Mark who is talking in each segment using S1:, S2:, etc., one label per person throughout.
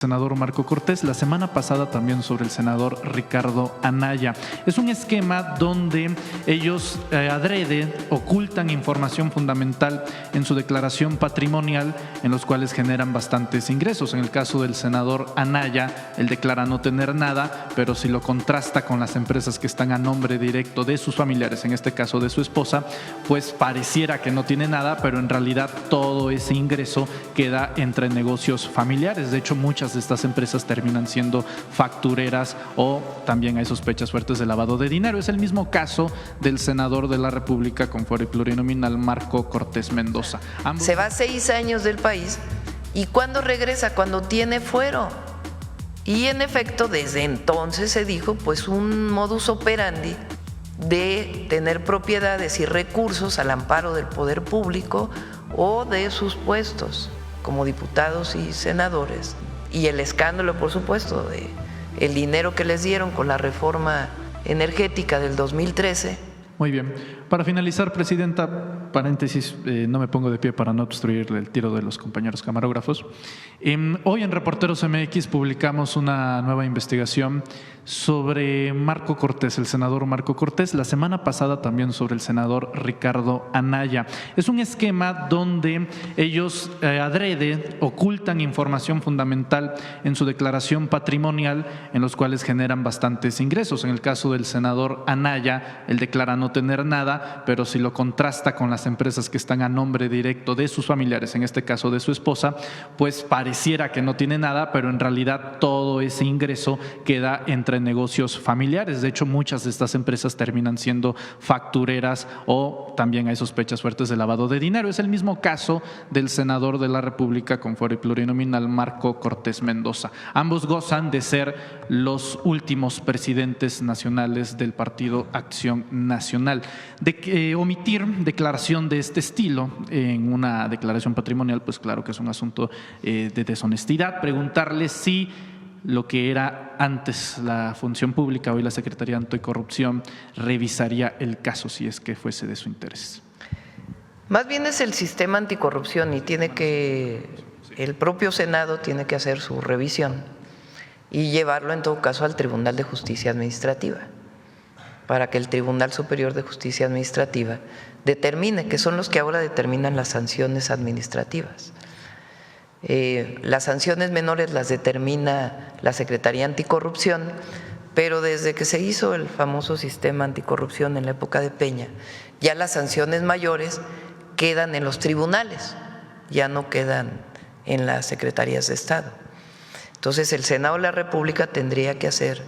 S1: Senador Marco Cortés, la semana pasada también sobre el senador Ricardo Anaya. Es un esquema donde ellos adrede ocultan información fundamental en su declaración patrimonial, en los cuales generan bastantes ingresos. En el caso del senador Anaya, él declara no tener nada, pero si lo contrasta con las empresas que están a nombre directo de sus familiares, en este caso de su esposa, pues pareciera que no tiene nada, pero en realidad todo ese ingreso queda entre negocios familiares. De hecho, muchas de estas empresas terminan siendo factureras o también hay sospechas fuertes de lavado de dinero. Es el mismo caso del senador de la República con fuero y plurinominal Marco Cortés Mendoza.
S2: Se va 6 años del país y ¿cuándo regresa? Cuando tiene fuero. Y en efecto, desde entonces se dijo pues un modus operandi de tener propiedades y recursos al amparo del poder público o de sus puestos como diputados y senadores. Y el escándalo, por supuesto, de el dinero que les dieron con la reforma energética del 2013.
S1: Muy bien. Para finalizar, Presidenta, paréntesis, no me pongo de pie para no obstruir el tiro de los compañeros camarógrafos. Hoy en Reporteros MX publicamos una nueva investigación sobre Marco Cortés, el senador Marco Cortés, la semana pasada también sobre el senador Ricardo Anaya. Es un esquema donde ellos adrede ocultan información fundamental en su declaración patrimonial, en los cuales generan bastantes ingresos. En el caso del senador Anaya, él declara no tener nada, pero si lo contrasta con las empresas que están a nombre directo de sus familiares, en este caso de su esposa, pues pareciera que no tiene nada, pero en realidad todo ese ingreso queda entre negocios familiares. De hecho, muchas de estas empresas terminan siendo factureras o también hay sospechas fuertes de lavado de dinero. Es el mismo caso del senador de la República con fuero y plurinominal Marco Cortés Mendoza. Ambos gozan de ser los últimos presidentes nacionales del Partido Acción Nacional. De omitir declaración de este estilo en una declaración patrimonial, pues claro que es un asunto de deshonestidad. Preguntarle si lo que era antes la función pública, hoy la Secretaría Anticorrupción, revisaría el caso si es que fuese de su interés.
S2: Más bien es el sistema anticorrupción y el propio Senado tiene que hacer su revisión y llevarlo en todo caso al Tribunal de Justicia Administrativa, para que el Tribunal Superior de Justicia Administrativa determine, que son los que ahora determinan las sanciones administrativas. Las sanciones menores las determina la Secretaría Anticorrupción, pero desde que se hizo el famoso sistema anticorrupción en la época de Peña, ya las sanciones mayores quedan en los tribunales, ya no quedan en las secretarías de Estado. Entonces el Senado de la República tendría que hacer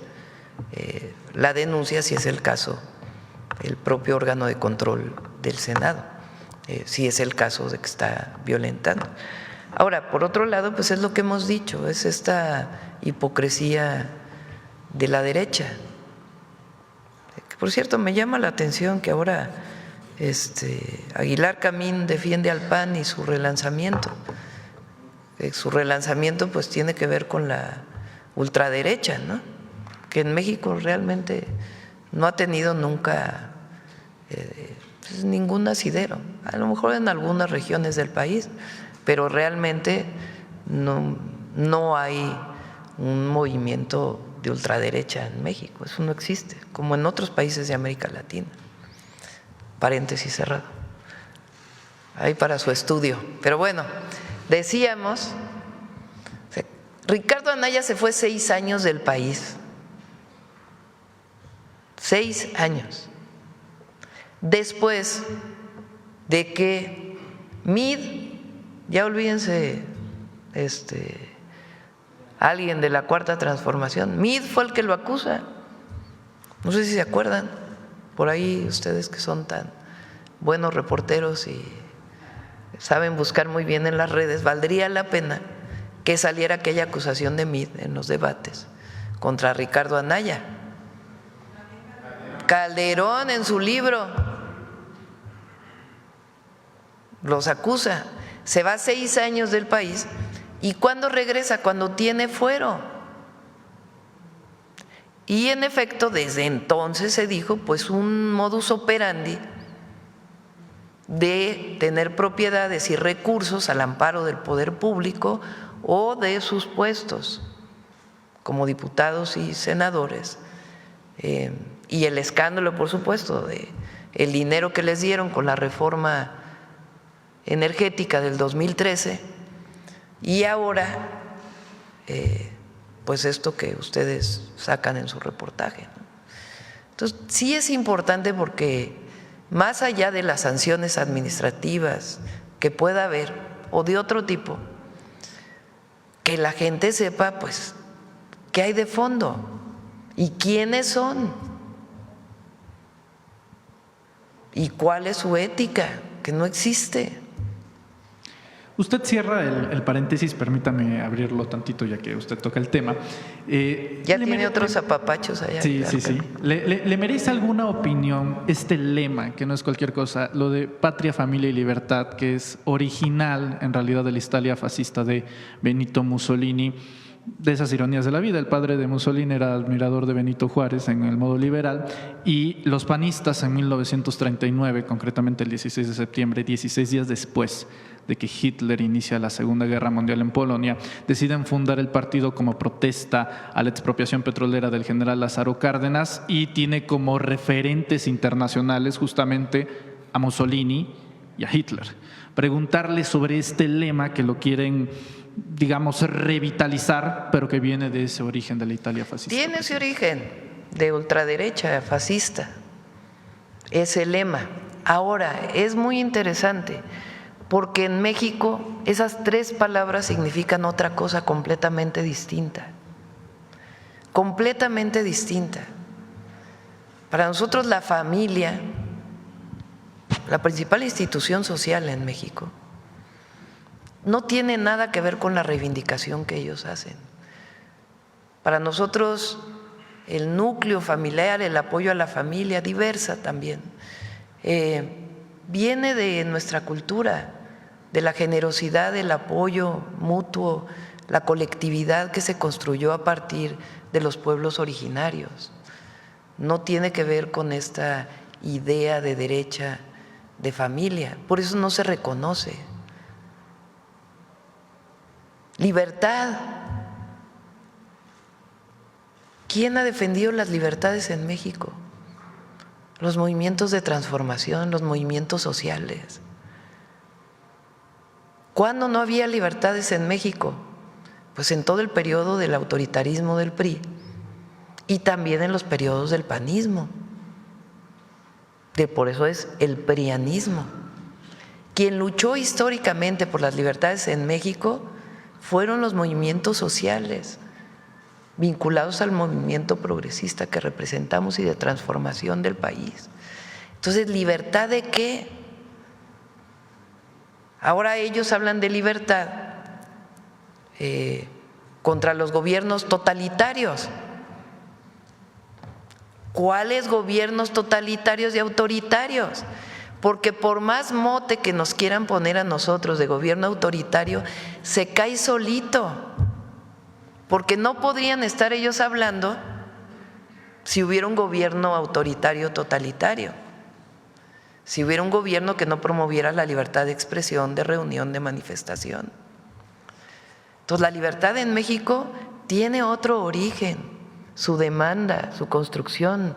S2: la denuncia, si es el caso, el propio órgano de control del Senado, si es el caso de que está violentando. Ahora, por otro lado, pues es lo que hemos dicho, es esta hipocresía de la derecha. Por cierto, me llama la atención que ahora Aguilar Camín defiende al PAN y su relanzamiento. Su relanzamiento pues tiene que ver con la ultraderecha, ¿no? Que en México realmente no ha tenido nunca pues ningún asidero, a lo mejor en algunas regiones del país, pero realmente no hay un movimiento de ultraderecha en México, eso no existe, como en otros países de América Latina. Paréntesis cerrado. Ahí para su estudio. Pero bueno, decíamos, Ricardo Anaya se fue 6 años del país. 6 años. Después de que MID, ya olvídense, alguien de la Cuarta Transformación, MID fue el que lo acusa. No sé si se acuerdan, por ahí ustedes que son tan buenos reporteros y saben buscar muy bien en las redes, valdría la pena que saliera aquella acusación de MID en los debates contra Ricardo Anaya. Calderón en su libro los acusa. Se va 6 años del país y ¿cuándo regresa? Cuando tiene fuero. Y en efecto, desde entonces se dijo pues un modus operandi de tener propiedades y recursos al amparo del poder público o de sus puestos como diputados y senadores, y el escándalo, por supuesto, de el dinero que les dieron con la reforma energética del 2013 y ahora pues esto que ustedes sacan en su reportaje, ¿no? Entonces sí es importante porque más allá de las sanciones administrativas que pueda haber o de otro tipo, que la gente sepa pues qué hay de fondo y quiénes son y cuál es su ética, que no existe.
S1: Usted cierra el paréntesis, permítame abrirlo tantito ya que usted toca el tema.
S2: Ya tiene otros apapachos allá.
S1: Sí, sí, sí. ¿Le merece alguna opinión este lema, que no es cualquier cosa, lo de patria, familia y libertad, que es original en realidad de la Italia fascista de Benito Mussolini? De esas ironías de la vida, el padre de Mussolini era admirador de Benito Juárez en el modo liberal, y los panistas en 1939, concretamente el 16 de septiembre, 16 días después de que Hitler inicia la Segunda Guerra Mundial en Polonia, deciden fundar el partido como protesta a la expropiación petrolera del general Lázaro Cárdenas, y tiene como referentes internacionales justamente a Mussolini y a Hitler. Preguntarle sobre este lema que lo quieren, digamos, revitalizar, pero que viene de ese origen de la Italia fascista.
S2: Tiene ese origen de ultraderecha fascista, ese lema. Ahora, es muy interesante porque en México esas tres palabras significan otra cosa completamente distinta. Completamente distinta. Para nosotros la familia, la principal institución social en México, no tiene nada que ver con la reivindicación que ellos hacen. Para nosotros el núcleo familiar, el apoyo a la familia, diversa también, viene de nuestra cultura, de la generosidad, del apoyo mutuo, la colectividad que se construyó a partir de los pueblos originarios. No tiene que ver con esta idea de derecha, de familia, por eso no se reconoce. Libertad. ¿Quién ha defendido las libertades en México? Los movimientos de transformación, los movimientos sociales. ¿Cuándo no había libertades en México? Pues en todo el periodo del autoritarismo del PRI y también en los periodos del panismo. Por eso es el prianismo. Quien luchó históricamente por las libertades en México fueron los movimientos sociales vinculados al movimiento progresista que representamos y de transformación del país. Entonces, ¿libertad de qué? Ahora ellos hablan de libertad contra los gobiernos totalitarios. ¿Cuáles gobiernos totalitarios y autoritarios? Porque por más mote que nos quieran poner a nosotros de gobierno autoritario, se cae solito, porque no podrían estar ellos hablando si hubiera un gobierno autoritario totalitario, si hubiera un gobierno que no promoviera la libertad de expresión, de reunión, de manifestación. Entonces, la libertad en México tiene otro origen, su demanda, su construcción,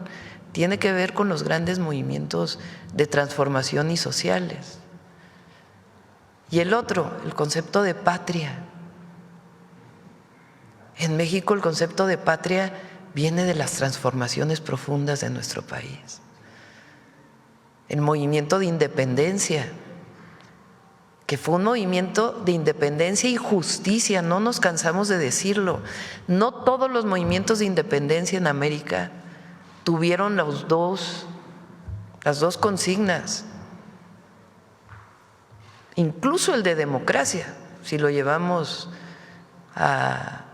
S2: tiene que ver con los grandes movimientos de transformación y sociales. Y el otro, el concepto de patria. En México el concepto de patria viene de las transformaciones profundas de nuestro país. El movimiento de independencia, que fue un movimiento de independencia y justicia, no nos cansamos de decirlo. No todos los movimientos de independencia en América tuvieron las dos consignas. Incluso el de democracia, si lo llevamos al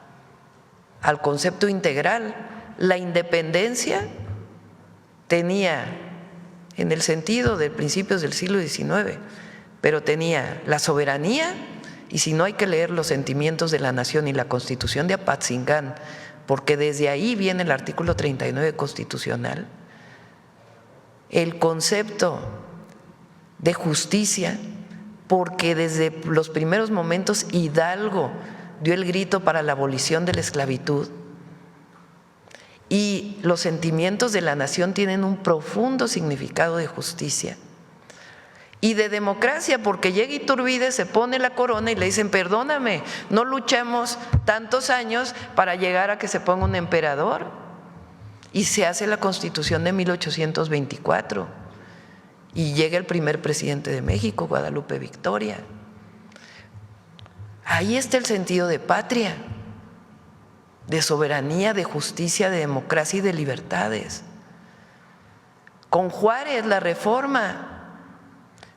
S2: concepto integral, la independencia tenía, en el sentido de principios del siglo XIX, pero tenía la soberanía, y si no hay que leer los sentimientos de la nación y la Constitución de Apatzingán, porque desde ahí viene el artículo 39 constitucional, el concepto de justicia, porque desde los primeros momentos Hidalgo dio el grito para la abolición de la esclavitud, y los sentimientos de la nación tienen un profundo significado de justicia y de democracia, porque llega Iturbide, se pone la corona y le dicen: perdóname, no luchamos tantos años para llegar a que se ponga un emperador, y se hace la Constitución de 1824 y llega el primer presidente de México, Guadalupe Victoria. Ahí está el sentido de patria, de soberanía, de justicia, de democracia y de libertades. Con Juárez, la Reforma.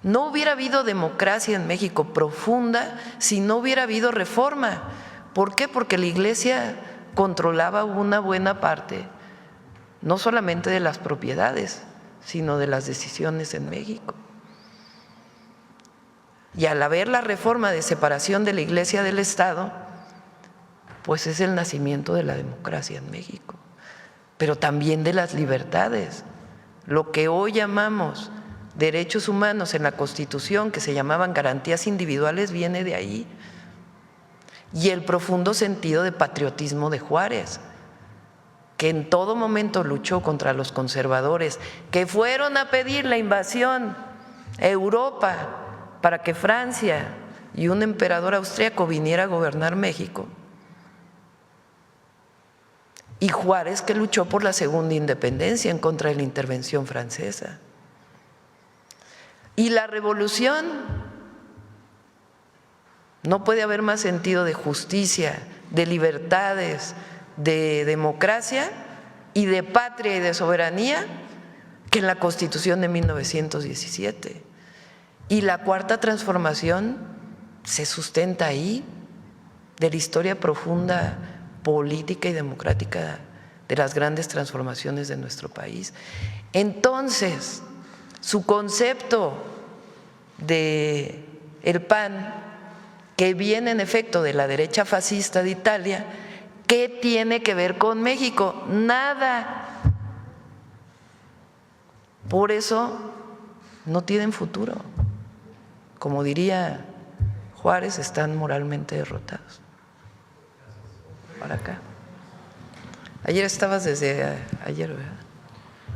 S2: No hubiera habido democracia en México profunda si no hubiera habido reforma. ¿Por qué? Porque la Iglesia controlaba una buena parte, no solamente de las propiedades, sino de las decisiones en México. Y al haber la reforma de separación de la Iglesia del Estado, pues es el nacimiento de la democracia en México, pero también de las libertades. Lo que hoy llamamos derechos humanos en la Constitución, que se llamaban garantías individuales, viene de ahí. Y el profundo sentido de patriotismo de Juárez, que en todo momento luchó contra los conservadores, que fueron a pedir la invasión a Europa para que Francia y un emperador austríaco viniera a gobernar México. Y Juárez, que luchó por la segunda independencia en contra de la intervención francesa. Y la revolución, no puede haber más sentido de justicia, de libertades, de democracia y de patria y de soberanía que en la Constitución de 1917. Y la cuarta transformación se sustenta ahí, de la historia profunda, política y democrática de las grandes transformaciones de nuestro país. Entonces, su concepto de el PAN, que viene en efecto de la derecha fascista de Italia, ¿qué tiene que ver con México? Nada. Por eso no tienen futuro. Como diría Juárez, están moralmente derrotados. Para acá. Ayer estabas desde ayer, ¿verdad?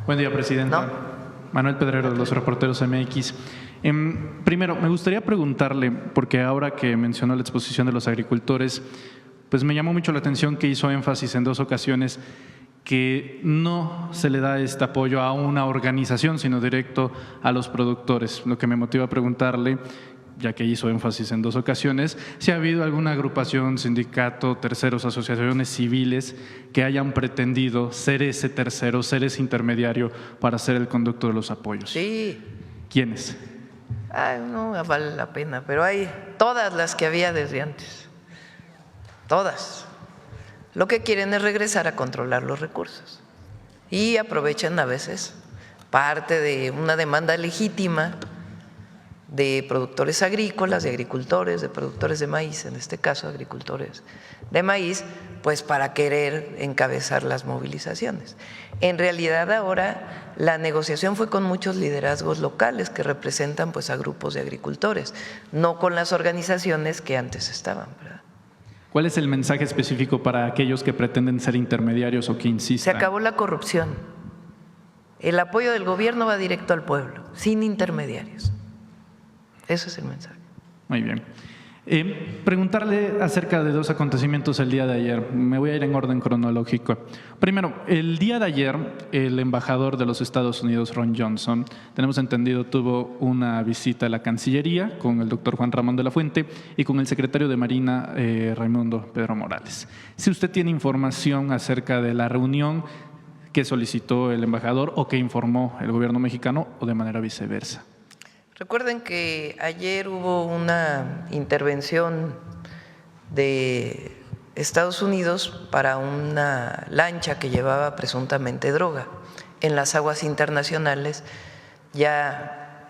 S1: Buen día, presidenta.
S2: No.
S1: Manuel Pedrero, de los Reporteros MX. Primero, me gustaría preguntarle, porque ahora que mencionó la exposición de los agricultores, pues me llamó mucho la atención que hizo énfasis en 2 ocasiones que no se le da este apoyo a una organización, sino directo a los productores. Lo que me motiva a preguntarle, ya que hizo énfasis en 2 ocasiones, si ha habido alguna agrupación, sindicato, terceros, asociaciones civiles que hayan pretendido ser ese tercero, ser ese intermediario para ser el conducto de los apoyos.
S2: Sí.
S1: ¿Quiénes?
S2: Ay, no vale la pena, pero hay todas las que había desde antes. Todas. Lo que quieren es regresar a controlar los recursos y aprovechan a veces parte de una demanda legítima de productores agrícolas, de agricultores, de productores de maíz, en este caso agricultores de maíz, pues para querer encabezar las movilizaciones. En realidad ahora la negociación fue con muchos liderazgos locales que representan pues a grupos de agricultores, no con las organizaciones que antes estaban, ¿verdad?
S1: ¿Cuál es el mensaje específico para aquellos que pretenden ser intermediarios o que insistan?
S2: Se acabó la corrupción. El apoyo del gobierno va directo al pueblo, sin intermediarios. Ese es el mensaje.
S1: Muy bien. Preguntarle acerca de 2 acontecimientos el día de ayer. Me voy a ir en orden cronológico. Primero, el día de ayer, el embajador de los Estados Unidos, Ron Johnson, tenemos entendido, tuvo una visita a la Cancillería con el doctor Juan Ramón de la Fuente y con el secretario de Marina, Raimundo Pedro Morales. Si usted tiene información acerca de la reunión que solicitó el embajador o que informó el gobierno mexicano o de manera viceversa.
S2: Recuerden que ayer hubo una intervención de Estados Unidos para una lancha que llevaba presuntamente droga en las aguas internacionales. Ya,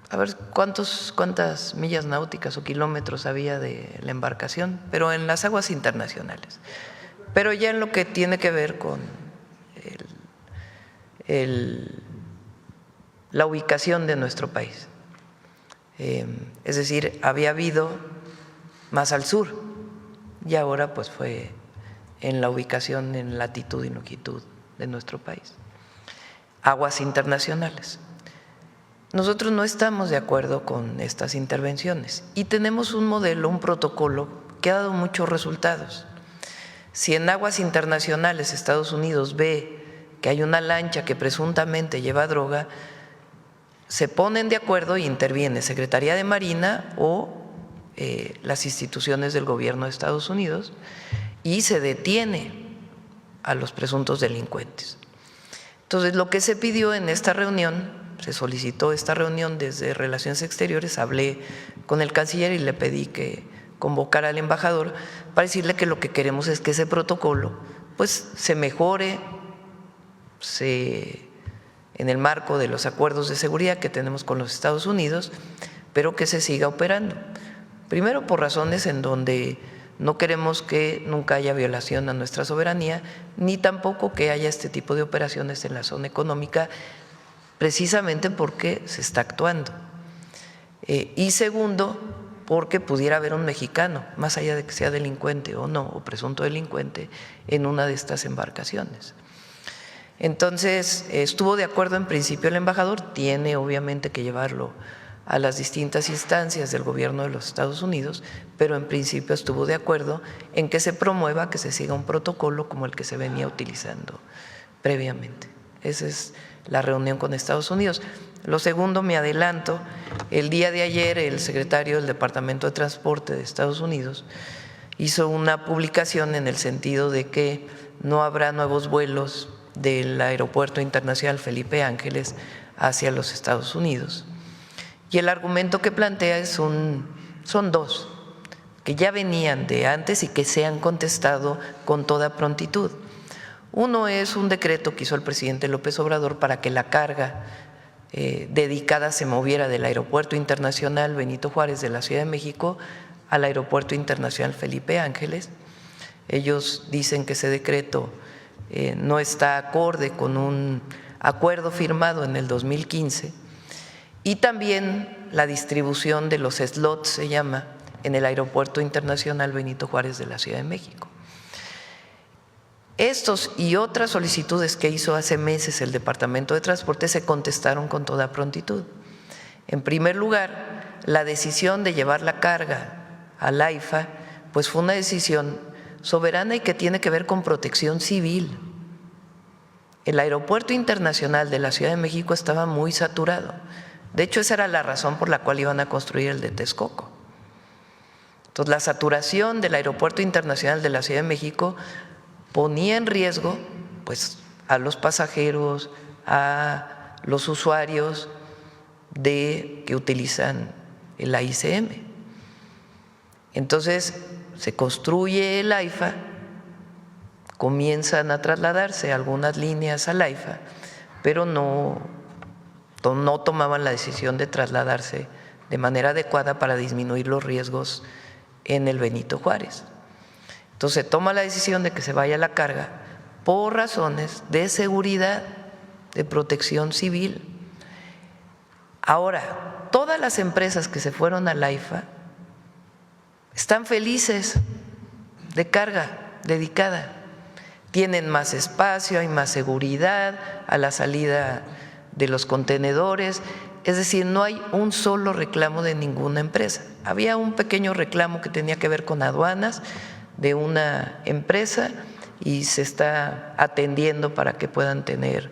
S2: a ver cuántas millas náuticas o kilómetros había de la embarcación, pero en las aguas internacionales. Pero ya en lo que tiene que ver con la ubicación de nuestro país. Es decir, había habido más al sur, y ahora pues fue en la ubicación en latitud y longitud de nuestro país. Aguas internacionales. Nosotros no estamos de acuerdo con estas intervenciones y tenemos un modelo, un protocolo que ha dado muchos resultados. Si en aguas internacionales Estados Unidos ve que hay una lancha que presuntamente lleva droga, se ponen de acuerdo y interviene Secretaría de Marina o las instituciones del gobierno de Estados Unidos y se detiene a los presuntos delincuentes. Entonces, lo que se pidió en esta reunión, se solicitó esta reunión desde Relaciones Exteriores, hablé con el canciller y le pedí que convocara al embajador para decirle que lo que queremos es que ese protocolo pues se mejore, en el marco de los acuerdos de seguridad que tenemos con los Estados Unidos, pero que se siga operando. Primero, por razones en donde no queremos que nunca haya violación a nuestra soberanía, ni tampoco que haya este tipo de operaciones en la zona económica, precisamente porque se está actuando. Y segundo, porque pudiera haber un mexicano, más allá de que sea delincuente o no, o presunto delincuente, en una de estas embarcaciones. Entonces, estuvo de acuerdo en principio el embajador, tiene obviamente que llevarlo a las distintas instancias del gobierno de los Estados Unidos, pero en principio estuvo de acuerdo en que se promueva, que se siga un protocolo como el que se venía utilizando previamente. Esa es la reunión con Estados Unidos. Lo segundo, me adelanto, el día de ayer el secretario del Departamento de Transporte de Estados Unidos hizo una publicación en el sentido de que no habrá nuevos vuelos del Aeropuerto Internacional Felipe Ángeles hacia los Estados Unidos. Y el argumento que plantea son dos, que ya venían de antes y que se han contestado con toda prontitud. Uno es un decreto que hizo el presidente López Obrador para que la carga dedicada se moviera del Aeropuerto Internacional Benito Juárez de la Ciudad de México al Aeropuerto Internacional Felipe Ángeles. Ellos dicen que ese decreto no está acorde con un acuerdo firmado en el 2015 y también la distribución de los slots, se llama, en el Aeropuerto Internacional Benito Juárez de la Ciudad de México. Estos y otras solicitudes que hizo hace meses el Departamento de Transporte se contestaron con toda prontitud. En primer lugar, la decisión de llevar la carga al AIFA pues fue una decisión soberana y que tiene que ver con protección civil. El Aeropuerto Internacional de la Ciudad de México estaba muy saturado. De hecho, esa era la razón por la cual iban a construir el de Texcoco. Entonces, la saturación del Aeropuerto Internacional de la Ciudad de México ponía en riesgo pues, a los pasajeros, a los usuarios que utilizan el AICM. Entonces, se construye el AIFA, comienzan a trasladarse algunas líneas al AIFA, pero no tomaban la decisión de trasladarse de manera adecuada para disminuir los riesgos en el Benito Juárez. Entonces, se toma la decisión de que se vaya la carga por razones de seguridad, de protección civil. Ahora, todas las empresas que se fueron al AIFA están felices de carga dedicada. Tienen más espacio, hay más seguridad a la salida de los contenedores, es decir, no hay un solo reclamo de ninguna empresa. Había un pequeño reclamo que tenía que ver con aduanas de una empresa y se está atendiendo para que puedan tener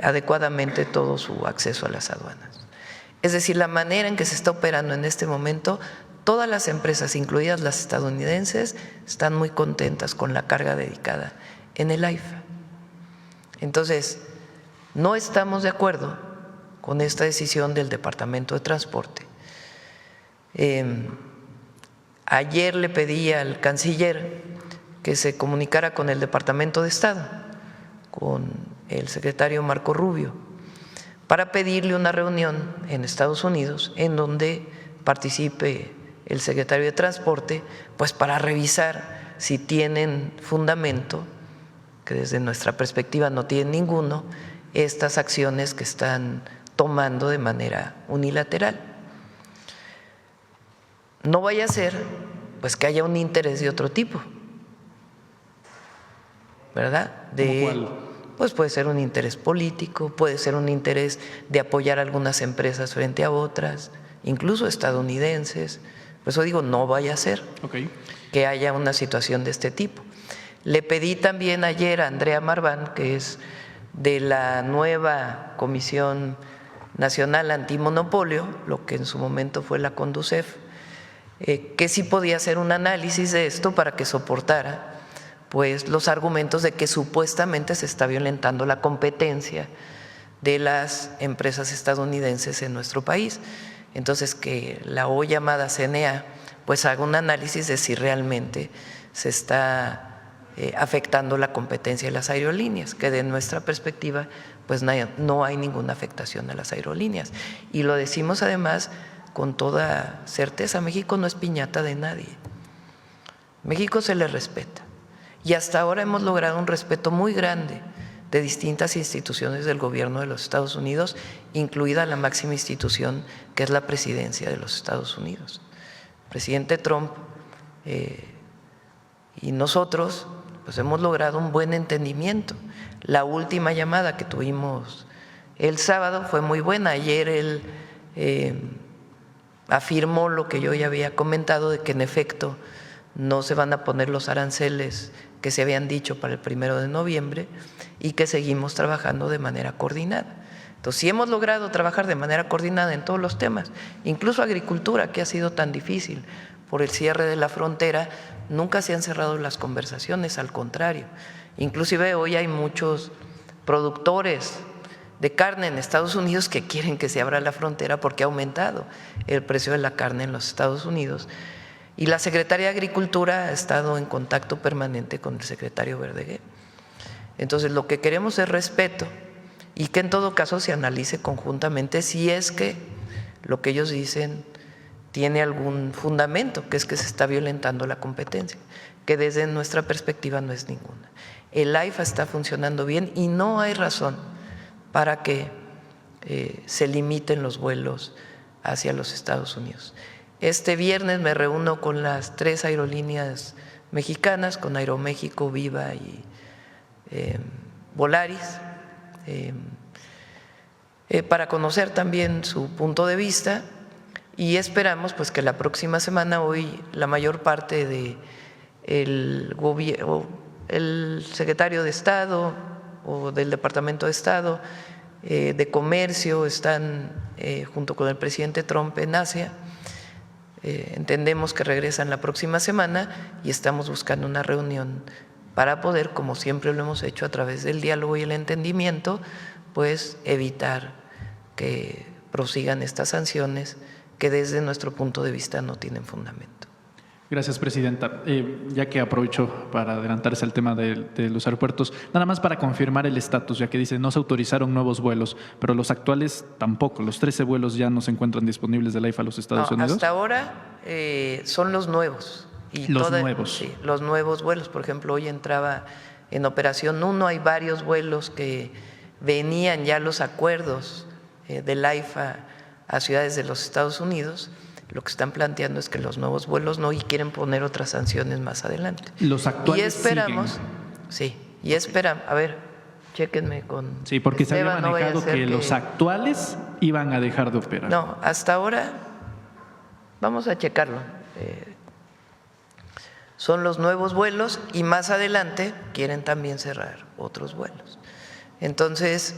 S2: adecuadamente todo su acceso a las aduanas. Es decir, la manera en que se está operando en este momento, todas las empresas, incluidas las estadounidenses, están muy contentas con la carga dedicada en el AIFA. Entonces, no estamos de acuerdo con esta decisión del Departamento de Transporte. Ayer le pedí al canciller que se comunicara con el Departamento de Estado, con el secretario Marco Rubio, para pedirle una reunión en Estados Unidos en donde participe el secretario de Transporte, pues para revisar si tienen fundamento, que desde nuestra perspectiva no tienen ninguno, estas acciones que están tomando de manera unilateral. No vaya a ser pues que haya un interés de otro tipo, ¿verdad?
S1: ¿Cómo cuál?
S2: Pues puede ser un interés político, puede ser un interés de apoyar a algunas empresas frente a otras, incluso estadounidenses. Por eso digo, no vaya a ser que haya una situación de este tipo. Le pedí también ayer a Andrea Marván, que es de la nueva Comisión Nacional Antimonopolio, lo que en su momento fue la CONDUCEF, que sí podía hacer un análisis de esto para que soportara pues los argumentos de que supuestamente se está violentando la competencia de las empresas estadounidenses en nuestro país. Entonces, que la hoy llamada CNA pues haga un análisis de si realmente se está afectando la competencia de las aerolíneas, que de nuestra perspectiva pues no hay ninguna afectación a las aerolíneas. Y lo decimos además con toda certeza, México no es piñata de nadie. México se le respeta. Y hasta ahora hemos logrado un respeto muy grande de distintas instituciones del gobierno de los Estados Unidos, incluida la máxima institución que es la presidencia de los Estados Unidos. El presidente Trump y nosotros pues hemos logrado un buen entendimiento. La última llamada que tuvimos el sábado fue muy buena. Ayer él afirmó lo que yo ya había comentado, de que en efecto no se van a poner los aranceles que se habían dicho para el 1 de noviembre y que seguimos trabajando de manera coordinada. Entonces, sí hemos logrado trabajar de manera coordinada en todos los temas, incluso agricultura, que ha sido tan difícil por el cierre de la frontera, nunca se han cerrado las conversaciones, al contrario. Inclusive hoy hay muchos productores de carne en Estados Unidos que quieren que se abra la frontera porque ha aumentado el precio de la carne en los Estados Unidos. Y la Secretaría de Agricultura ha estado en contacto permanente con el secretario Verdeguer. Entonces, lo que queremos es respeto y que en todo caso se analice conjuntamente si es que lo que ellos dicen tiene algún fundamento, que es que se está violentando la competencia, que desde nuestra perspectiva no es ninguna. El AIFA está funcionando bien y no hay razón para que se limiten los vuelos hacia los Estados Unidos. Este viernes me reúno con las 3 aerolíneas mexicanas, con Aeroméxico, Viva y Volaris, para conocer también su punto de vista, y esperamos pues que la próxima semana, hoy la mayor parte de el secretario de Estado o del Departamento de Estado, de Comercio, están junto con el presidente Trump en Asia. Entendemos que regresan la próxima semana y estamos buscando una reunión para poder, como siempre lo hemos hecho a través del diálogo y el entendimiento, pues evitar que prosigan estas sanciones que desde nuestro punto de vista no tienen fundamento.
S1: Gracias, presidenta. Ya que aprovecho para adelantarse al tema de los aeropuertos, nada más para confirmar el estatus, ya que dice no se autorizaron nuevos vuelos, pero los actuales tampoco, los 13 vuelos ya no se encuentran disponibles del AIFA a los Estados Unidos.
S2: Hasta ahora son los nuevos. Y
S1: nuevos.
S2: Sí, los nuevos vuelos. Por ejemplo, hoy entraba en operación 1, hay varios vuelos que venían ya los acuerdos del AIFA a ciudades de los Estados Unidos. Lo que están planteando es que los nuevos vuelos no, y quieren poner otras sanciones más adelante.
S1: Los actuales
S2: y esperamos,
S1: siguen.
S2: Sí, y esperamos, a ver, chéquenme con
S1: Sí, porque
S2: Esteban,
S1: se había manejado que los actuales iban a dejar de operar.
S2: No, hasta ahora, vamos a checarlo. Son los nuevos vuelos y más adelante quieren también cerrar otros vuelos. Entonces,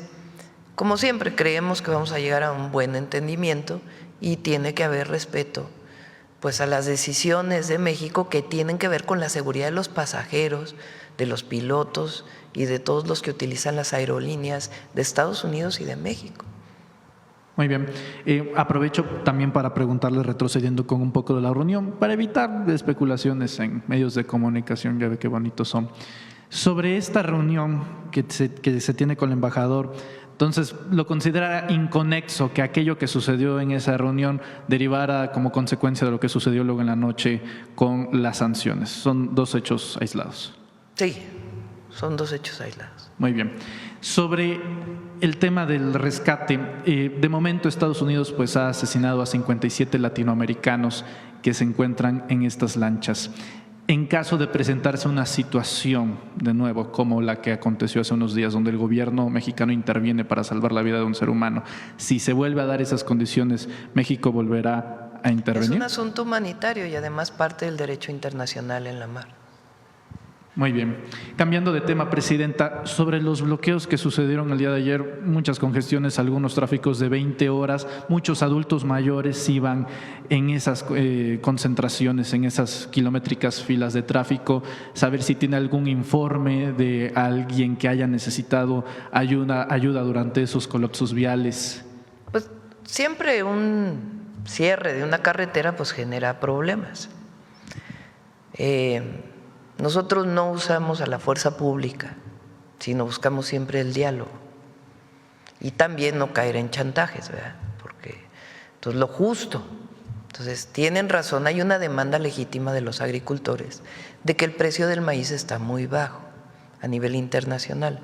S2: como siempre, creemos que vamos a llegar a un buen entendimiento y tiene que haber respeto pues a las decisiones de México que tienen que ver con la seguridad de los pasajeros, de los pilotos y de todos los que utilizan las aerolíneas de Estados Unidos y de México.
S1: Muy bien. Aprovecho también para preguntarle, retrocediendo con un poco de la reunión, para evitar especulaciones en medios de comunicación, ya ve qué bonitos son, sobre esta reunión que se tiene con el embajador. Entonces, ¿lo considera inconexo que aquello que sucedió en esa reunión derivara como consecuencia de lo que sucedió luego en la noche con las sanciones? Son 2 hechos aislados.
S2: Sí, son 2 hechos aislados.
S1: Muy bien. Sobre el tema del rescate, de momento Estados Unidos pues ha asesinado a 57 latinoamericanos que se encuentran en estas lanchas. En caso de presentarse una situación, de nuevo, como la que aconteció hace unos días, donde el gobierno mexicano interviene para salvar la vida de un ser humano, si se vuelve a dar esas condiciones, ¿México volverá a intervenir?
S2: Es un asunto humanitario y además parte del derecho internacional en la mar.
S1: Muy bien. Cambiando de tema, Presidenta, sobre los bloqueos que sucedieron el día de ayer, muchas congestiones, algunos tráficos de 20 horas, muchos adultos mayores iban en esas concentraciones, en esas kilométricas filas de tráfico, saber si tiene algún informe de alguien que haya necesitado ayuda durante esos colapsos viales.
S2: Pues siempre un cierre de una carretera pues genera problemas. Nosotros no usamos a la fuerza pública, sino buscamos siempre el diálogo y también no caer en chantajes, ¿verdad? Porque entonces lo justo. Entonces tienen razón, hay una demanda legítima de los agricultores de que el precio del maíz está muy bajo a nivel internacional.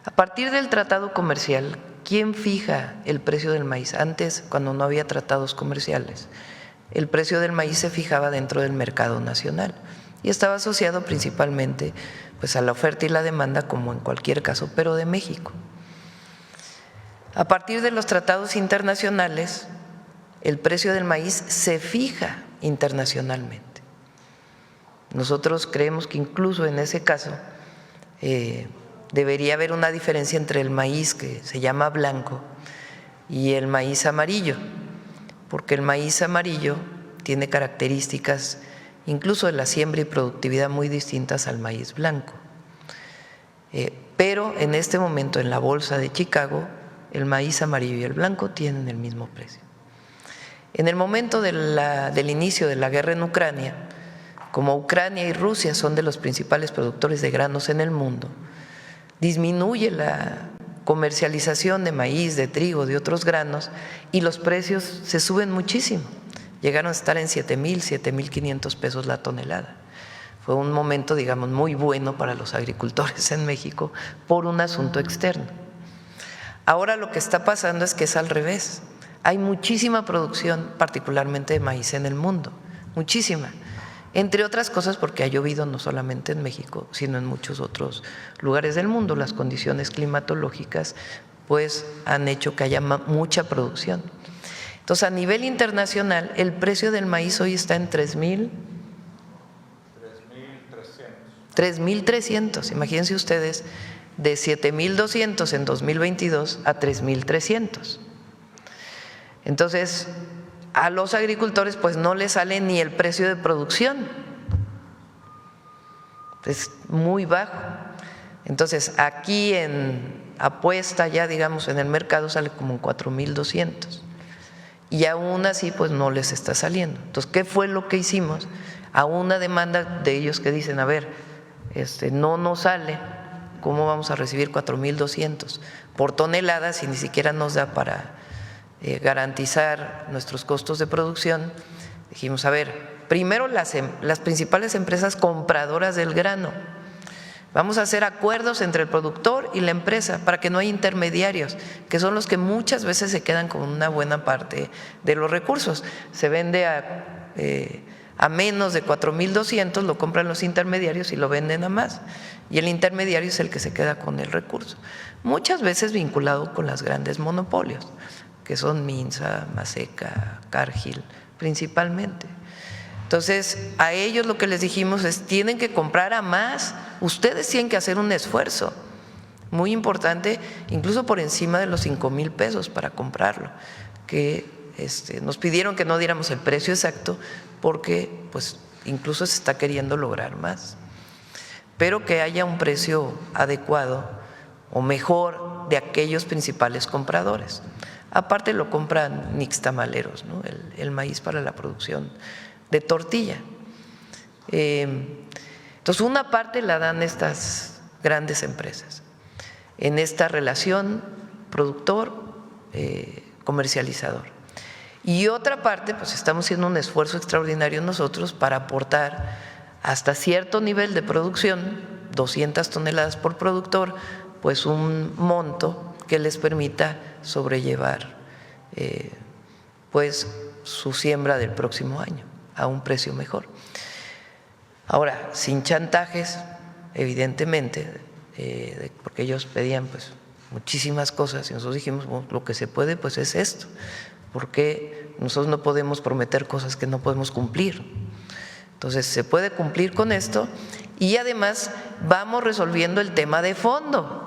S2: A partir del tratado comercial, ¿quién fija el precio del maíz? Antes, cuando no había tratados comerciales, el precio del maíz se fijaba dentro del mercado nacional y estaba asociado principalmente pues, a la oferta y la demanda, como en cualquier caso, pero de México. A partir de los tratados internacionales, el precio del maíz se fija internacionalmente. Nosotros creemos que incluso en ese caso debería haber una diferencia entre el maíz que se llama blanco y el maíz amarillo, porque el maíz amarillo tiene características incluso de la siembra y productividad muy distintas al maíz blanco. Pero en este momento en la bolsa de Chicago, el maíz amarillo y el blanco tienen el mismo precio. En el momento del inicio de la guerra en Ucrania, como Ucrania y Rusia son de los principales productores de granos en el mundo, disminuye la comercialización de maíz, de trigo, de otros granos y los precios se suben muchísimo. Llegaron a estar en 7,000, 7,500 pesos la tonelada. Fue un momento, digamos, muy bueno para los agricultores en México por un asunto externo. Ahora lo que está pasando es que es al revés. Hay muchísima producción, particularmente de maíz en el mundo, muchísima. Entre otras cosas porque ha llovido no solamente en México, sino en muchos otros lugares del mundo. Las condiciones climatológicas pues han hecho que haya mucha producción. Entonces, a nivel internacional, el precio del maíz hoy está en 3,300. Imagínense ustedes, de 7,200 en 2022 a 3,300. Entonces, a los agricultores pues no les sale ni el precio de producción. Es muy bajo. Entonces, aquí en apuesta ya, digamos, en el mercado sale como en 4,200. Y aún así pues no les está saliendo. Entonces, ¿qué fue lo que hicimos? A una demanda de ellos que dicen, a ver, no nos sale, ¿cómo vamos a recibir 4,200 por tonelada si ni siquiera nos da para garantizar nuestros costos de producción? Dijimos, a ver, primero las principales empresas compradoras del grano, vamos a hacer acuerdos entre el productor y la empresa para que no haya intermediarios, que son los que muchas veces se quedan con una buena parte de los recursos. Se vende a menos de 4,200, lo compran los intermediarios y lo venden a más. Y el intermediario es el que se queda con el recurso. Muchas veces vinculado con los grandes monopolios, que son Minsa, Maseca, Cargill, principalmente. Entonces, a ellos lo que les dijimos es, tienen que comprar a más, ustedes tienen que hacer un esfuerzo muy importante, incluso por encima de los 5,000 pesos para comprarlo, que nos pidieron que no diéramos el precio exacto porque pues incluso se está queriendo lograr más, pero que haya un precio adecuado o mejor de aquellos principales compradores. Aparte lo compran nixtamaleros, ¿no? El maíz para la producción de tortilla. Entonces, una parte la dan estas grandes empresas en esta relación productor-comercializador. Y otra parte, pues estamos haciendo un esfuerzo extraordinario nosotros para aportar hasta cierto nivel de producción, 200 toneladas por productor, pues un monto que les permita sobrellevar pues su siembra del próximo año. a un precio mejor. Ahora, sin chantajes, evidentemente, porque ellos pedían pues muchísimas cosas y nosotros dijimos, bueno, lo que se puede pues es esto, porque nosotros no podemos prometer cosas que no podemos cumplir. Entonces se puede cumplir con esto y además vamos resolviendo el tema de fondo,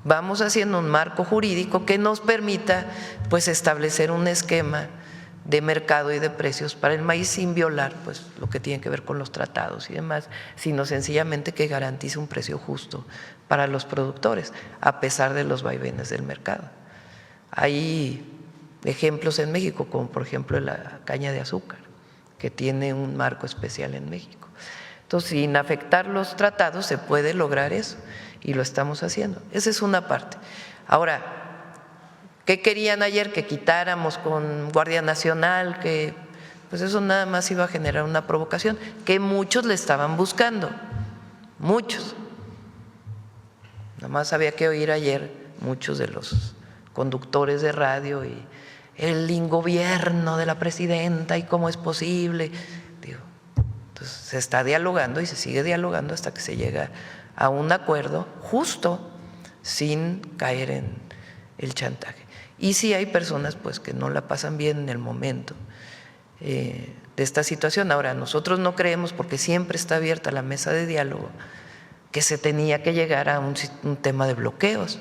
S2: vamos haciendo un marco jurídico que nos permita pues establecer un esquema de mercado y de precios para el maíz sin violar pues lo que tiene que ver con los tratados y demás, sino sencillamente que garantice un precio justo para los productores, a pesar de los vaivenes del mercado. Hay ejemplos en México, como por ejemplo la caña de azúcar, que tiene un marco especial en México. Entonces, sin afectar los tratados se puede lograr eso y lo estamos haciendo. Esa es una parte. Ahora, ¿qué querían ayer? Que quitáramos con Guardia Nacional, que pues eso nada más iba a generar una provocación, que muchos le estaban buscando, muchos. Nada más había que oír ayer muchos de los conductores de radio y el ingobierno de la presidenta y cómo es posible. Digo, entonces se está dialogando y se sigue dialogando hasta que se llega a un acuerdo justo sin caer en el chantaje. Y sí hay personas pues que no la pasan bien en el momento de esta situación. Ahora, nosotros no creemos, porque siempre está abierta la mesa de diálogo, que se tenía que llegar a un tema de bloqueos,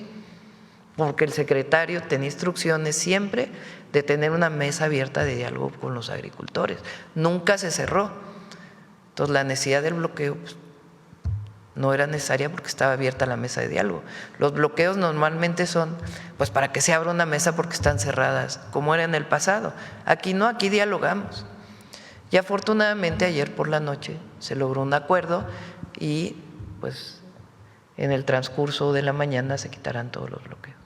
S2: porque el secretario tenía instrucciones siempre de tener una mesa abierta de diálogo con los agricultores. Nunca se cerró. Entonces la necesidad del bloqueo pues, no era necesaria porque estaba abierta la mesa de diálogo. Los bloqueos normalmente son pues para que se abra una mesa porque están cerradas, como era en el pasado. Aquí no, aquí dialogamos. Y afortunadamente ayer por la noche se logró un acuerdo y pues en el transcurso de la mañana se quitarán todos los bloqueos.